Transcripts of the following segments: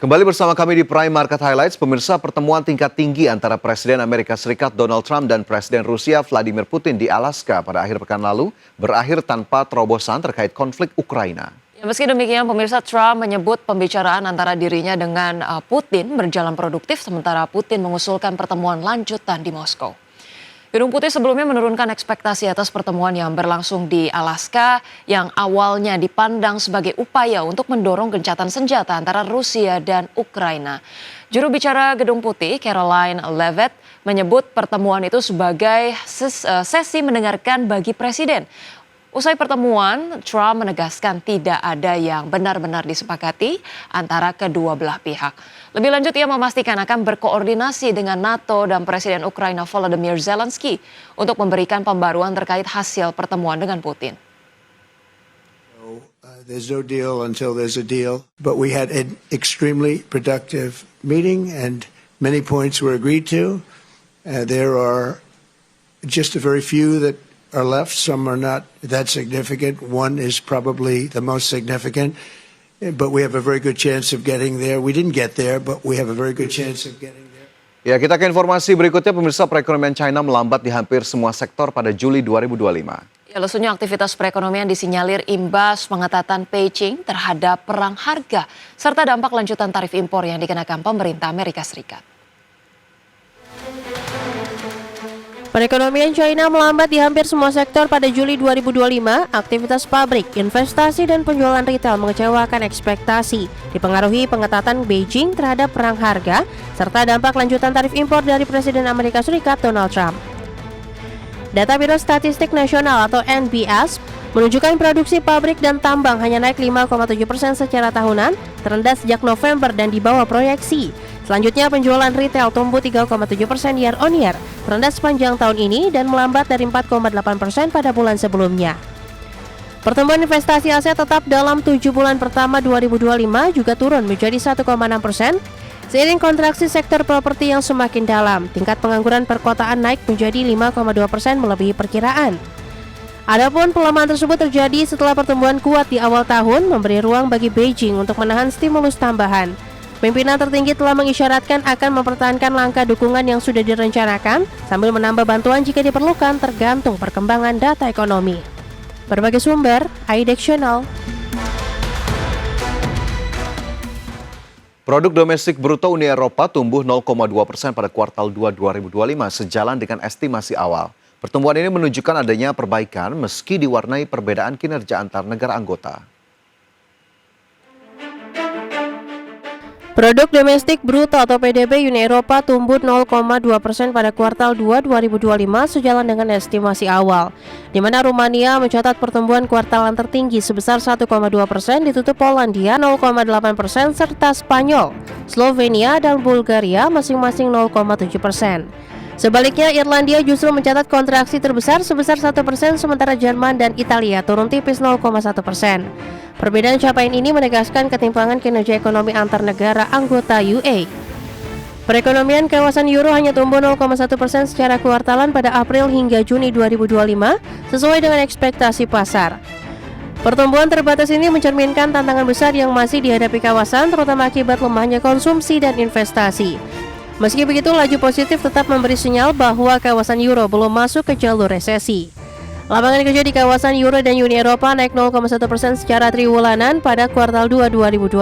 Kembali bersama kami di Prime Market Highlights, pemirsa. Pertemuan tingkat tinggi antara Presiden Amerika Serikat Donald Trump dan Presiden Rusia Vladimir Putin di Alaska pada akhir pekan lalu berakhir tanpa terobosan terkait konflik Ukraina. Meski demikian, pemirsa, Trump menyebut pembicaraan antara dirinya dengan Putin berjalan produktif, sementara Putin mengusulkan pertemuan lanjutan di Moskow. Gedung Putih sebelumnya menurunkan ekspektasi atas pertemuan yang berlangsung di Alaska yang awalnya dipandang sebagai upaya untuk mendorong gencatan senjata antara Rusia dan Ukraina. Juru bicara Gedung Putih, Caroline Leavitt, menyebut pertemuan itu sebagai sesi mendengarkan bagi Presiden. Usai pertemuan, Trump menegaskan tidak ada yang benar-benar disepakati antara kedua belah pihak. Lebih lanjut, ia memastikan akan berkoordinasi dengan NATO dan Presiden Ukraina Volodymyr Zelensky untuk memberikan pembaruan terkait hasil pertemuan dengan Putin. There's no deal until there's a deal, but we had an extremely productive meeting and many points were agreed to. There are just a very few that are left. Some are not that significant. One is probably the most significant, but we have a very good chance of getting there. We didn't get there, but we have a very good chance of getting there. Ya, kita ke informasi berikutnya, pemirsa. Perekonomian China melambat di hampir semua sektor pada Juli 2025. Lesunya aktivitas perekonomian disinyalir imbas pengetatan Beijing terhadap perang harga serta dampak lanjutan tarif impor yang dikenakan pemerintah Amerika Serikat. Perekonomian China melambat di hampir semua sektor pada Juli 2025. Aktivitas pabrik, investasi, dan penjualan retail mengecewakan ekspektasi, dipengaruhi pengetatan Beijing terhadap perang harga serta dampak lanjutan tarif impor dari Presiden Amerika Serikat Donald Trump. Data Biro Statistik Nasional atau NBS menunjukkan produksi pabrik dan tambang hanya naik 5,7% secara tahunan, terendah sejak November dan di bawah proyeksi. Selanjutnya, penjualan retail tumbuh 3,7% year on year, terendah sepanjang tahun ini dan melambat dari 4,8% pada bulan sebelumnya. Pertumbuhan investasi aset tetap dalam 7 bulan pertama 2025 juga turun menjadi 1,6%, seiring kontraksi sektor properti yang semakin dalam. Tingkat pengangguran perkotaan naik menjadi 5,2% melebihi perkiraan. Adapun pelemahan tersebut terjadi setelah pertumbuhan kuat di awal tahun memberi ruang bagi Beijing untuk menahan stimulus tambahan. Pimpinan tertinggi telah mengisyaratkan akan mempertahankan langkah dukungan yang sudah direncanakan sambil menambah bantuan jika diperlukan tergantung perkembangan data ekonomi. Berbagai sumber, IDEX Channel. Produk domestik bruto Uni Eropa tumbuh 0,2% pada kuartal 2 2025 sejalan dengan estimasi awal. Pertumbuhan ini menunjukkan adanya perbaikan meski diwarnai perbedaan kinerja antar negara anggota. Produk domestik bruto atau PDB Uni Eropa tumbuh 0,2% pada kuartal 2 2025 sejalan dengan estimasi awal, di mana Rumania mencatat pertumbuhan kuartalan tertinggi sebesar 1,2%, ditutup Polandia 0,8% serta Spanyol, Slovenia dan Bulgaria masing-masing 0,7%. Sebaliknya, Irlandia justru mencatat kontraksi terbesar sebesar 1%, sementara Jerman dan Italia turun tipis 0,1%. Perbedaan capaian ini menegaskan ketimpangan kinerja ekonomi antar negara anggota UE. Perekonomian kawasan Euro hanya tumbuh 0,1% secara kuartalan pada April hingga Juni 2025, sesuai dengan ekspektasi pasar. Pertumbuhan terbatas ini mencerminkan tantangan besar yang masih dihadapi kawasan, terutama akibat lemahnya konsumsi dan investasi. Meski begitu, laju positif tetap memberi sinyal bahwa kawasan Euro belum masuk ke jalur resesi. Lapangan kerja di kawasan Euro dan Uni Eropa naik 0,1% secara triwulan pada kuartal 2 2025.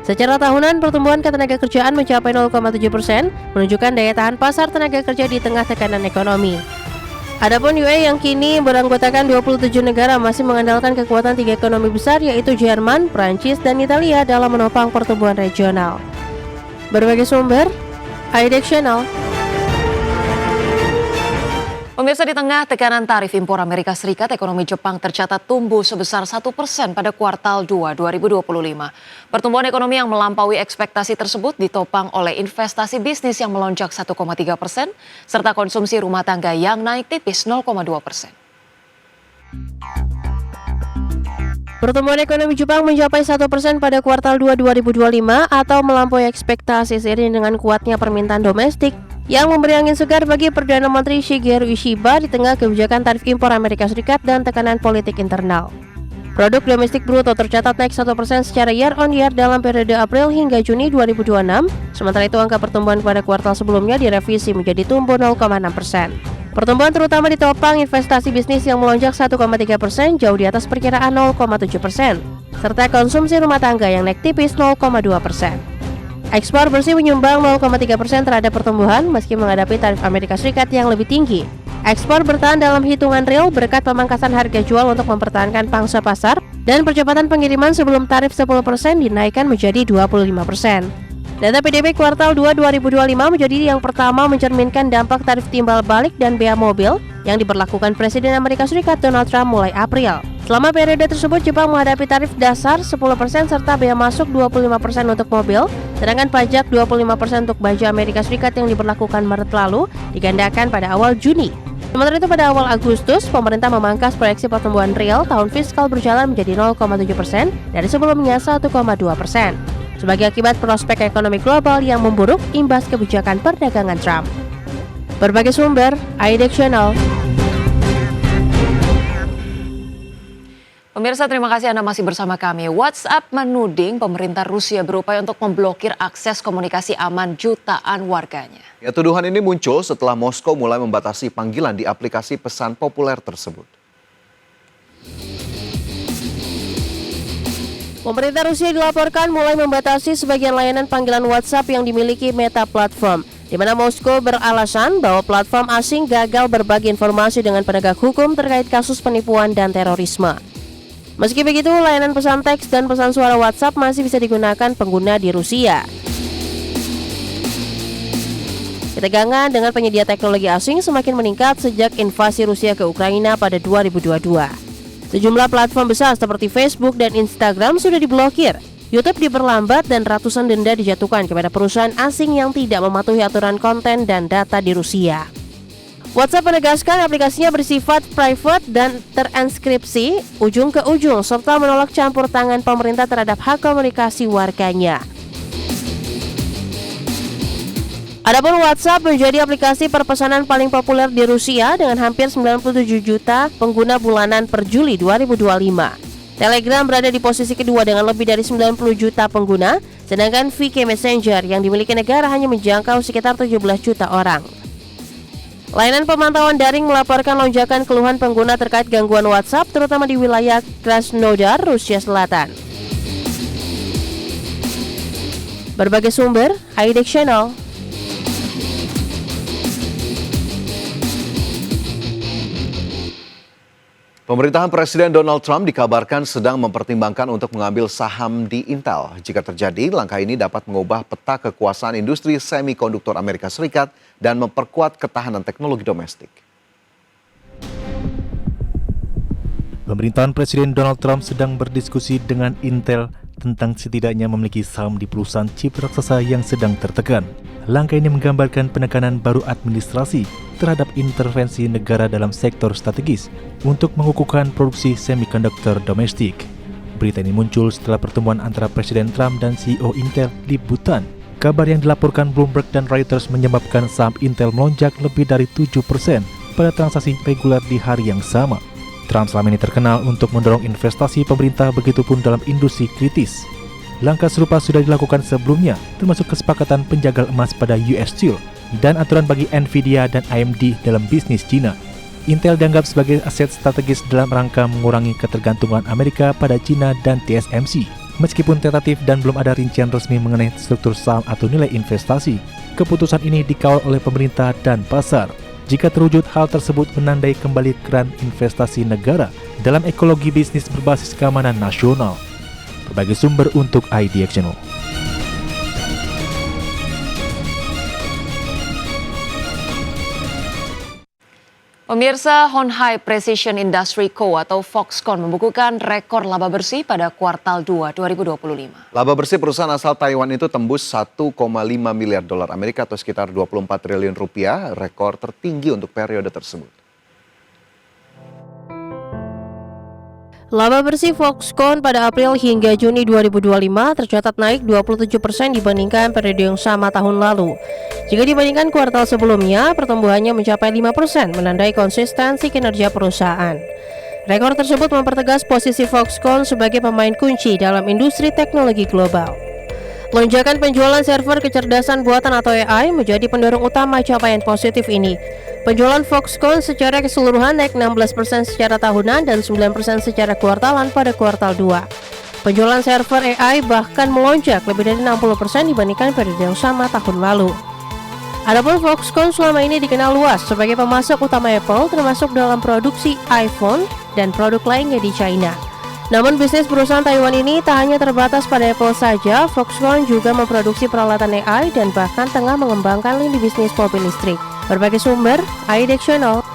Secara tahunan, pertumbuhan ketenagakerjaan mencapai 0,7%, menunjukkan daya tahan pasar tenaga kerja di tengah tekanan ekonomi. Adapun UE yang kini beranggotakan 27 negara masih mengandalkan kekuatan 3 ekonomi besar, yaitu Jerman, Prancis, dan Italia dalam menopang pertumbuhan regional. Berbagai sumber, IDEX Channel. Pemirsa, di tengah tekanan tarif impor Amerika Serikat, ekonomi Jepang tercatat tumbuh sebesar 1% pada kuartal 2 2025. Pertumbuhan ekonomi yang melampaui ekspektasi tersebut ditopang oleh investasi bisnis yang melonjak 1,3%, serta konsumsi rumah tangga yang naik tipis 0,2%. Pertumbuhan ekonomi Jepang mencapai 1% pada kuartal 2 2025 atau melampaui ekspektasi seiring dengan kuatnya permintaan domestik yang memberi angin segar bagi Perdana Menteri Shigeru Ishiba di tengah kebijakan tarif impor Amerika Serikat dan tekanan politik internal. Produk domestik bruto tercatat naik 1% secara year-on-year dalam periode April hingga Juni 2026, sementara itu angka pertumbuhan pada kuartal sebelumnya direvisi menjadi tumbuh 0,6%. Pertumbuhan terutama ditopang investasi bisnis yang melonjak 1,3%, jauh di atas perkiraan 0,7%, serta konsumsi rumah tangga yang naik tipis 0,2%. Ekspor bersih menyumbang 0,3% terhadap pertumbuhan meski menghadapi tarif Amerika Serikat yang lebih tinggi. Ekspor bertahan dalam hitungan real berkat pemangkasan harga jual untuk mempertahankan pangsa pasar dan percepatan pengiriman sebelum tarif 10% dinaikkan menjadi 25%. Data PDB kuartal 2 2025 menjadi yang pertama mencerminkan dampak tarif timbal balik dan bea mobil yang diberlakukan Presiden Amerika Serikat Donald Trump mulai April. Selama periode tersebut, Jepang menghadapi tarif dasar 10% serta bea masuk 25% untuk mobil, sedangkan pajak 25% untuk baja Amerika Serikat yang diberlakukan Maret lalu digandakan pada awal Juni. Sementara itu pada awal Agustus, pemerintah memangkas proyeksi pertumbuhan real tahun fiskal berjalan menjadi 0,7% dari sebelumnya 1,2%. Sebagai akibat prospek ekonomi global yang memburuk imbas kebijakan perdagangan Trump. Berbagai sumber, IDX Channel. Pemirsa, terima kasih Anda masih bersama kami. WhatsApp menuding pemerintah Rusia berupaya untuk memblokir akses komunikasi aman jutaan warganya. Ya, tuduhan ini muncul setelah Moskow mulai membatasi panggilan di aplikasi pesan populer tersebut. Pemerintah Rusia dilaporkan mulai membatasi sebagian layanan panggilan WhatsApp yang dimiliki Meta Platform, di mana Moskow beralasan bahwa platform asing gagal berbagi informasi dengan penegak hukum terkait kasus penipuan dan terorisme. Meski begitu, layanan pesan teks dan pesan suara WhatsApp masih bisa digunakan pengguna di Rusia. Ketegangan dengan penyedia teknologi asing semakin meningkat sejak invasi Rusia ke Ukraina pada 2022. Sejumlah platform besar seperti Facebook dan Instagram sudah diblokir. YouTube diperlambat dan ratusan denda dijatuhkan kepada perusahaan asing yang tidak mematuhi aturan konten dan data di Rusia. WhatsApp menegaskan aplikasinya bersifat private dan terinskripsi ujung ke ujung serta menolak campur tangan pemerintah terhadap hak komunikasi warganya. Adapun WhatsApp menjadi aplikasi perpesanan paling populer di Rusia dengan hampir 97 juta pengguna bulanan per Juli 2025. Telegram berada di posisi kedua dengan lebih dari 90 juta pengguna, sedangkan VK Messenger yang dimiliki negara hanya menjangkau sekitar 17 juta orang. Layanan pemantauan daring melaporkan lonjakan keluhan pengguna terkait gangguan WhatsApp, terutama di wilayah Krasnodar, Rusia Selatan. Berbagai sumber, IDX Channel. Pemerintahan Presiden Donald Trump dikabarkan sedang mempertimbangkan untuk mengambil saham di Intel. Jika terjadi, langkah ini dapat mengubah peta kekuasaan industri semikonduktor Amerika Serikat dan memperkuat ketahanan teknologi domestik. Pemerintahan Presiden Donald Trump sedang berdiskusi dengan Intel tentang setidaknya memiliki saham di perusahaan chip raksasa yang sedang tertekan. Langkah ini menggambarkan penekanan baru administrasi terhadap intervensi negara dalam sektor strategis untuk mengukuhkan produksi semikonduktor domestik. Berita ini muncul setelah pertemuan antara Presiden Trump dan CEO Intel di Butan. Kabar yang dilaporkan Bloomberg dan Reuters menyebabkan saham Intel melonjak lebih dari 7% pada transaksi reguler di hari yang sama. Trump selama ini terkenal untuk mendorong investasi pemerintah begitupun dalam industri kritis. Langkah serupa sudah dilakukan sebelumnya, termasuk kesepakatan penjagal emas pada US Steel dan aturan bagi Nvidia dan AMD dalam bisnis Cina. Intel dianggap sebagai aset strategis dalam rangka mengurangi ketergantungan Amerika pada Cina dan TSMC. Meskipun tentatif dan belum ada rincian resmi mengenai struktur saham atau nilai investasi, keputusan ini dikawal oleh pemerintah dan pasar. Jika terwujud, hal tersebut menandai kembali keran investasi negara dalam ekologi bisnis berbasis keamanan nasional. Berbagai sumber untuk IDX Channel. Pemirsa, Honhai Precision Industry Co. atau Foxconn membukukan rekor laba bersih pada kuartal 2 2025. Laba bersih perusahaan asal Taiwan itu tembus 1,5 miliar dolar Amerika atau sekitar 24 triliun rupiah, rekor tertinggi untuk periode tersebut. Laba bersih Foxconn pada April hingga Juni 2025 tercatat naik 27% dibandingkan periode yang sama tahun lalu. Jika dibandingkan kuartal sebelumnya, pertumbuhannya mencapai 5%, menandai konsistensi kinerja perusahaan. Rekor tersebut mempertegas posisi Foxconn sebagai pemain kunci dalam industri teknologi global. Lonjakan penjualan server kecerdasan buatan atau AI menjadi pendorong utama capaian positif ini. Penjualan Foxconn secara keseluruhan naik 16% secara tahunan dan 9% secara kuartalan pada kuartal 2. Penjualan server AI bahkan melonjak lebih dari 60% dibandingkan periode yang sama tahun lalu. Adapun Foxconn selama ini dikenal luas sebagai pemasok utama Apple, termasuk dalam produksi iPhone dan produk lainnya di China. Namun bisnis perusahaan Taiwan ini tak hanya terbatas pada Apple saja, Foxconn juga memproduksi peralatan AI dan bahkan tengah mengembangkan lini bisnis mobil listrik. Berbagai sumber, iDirectional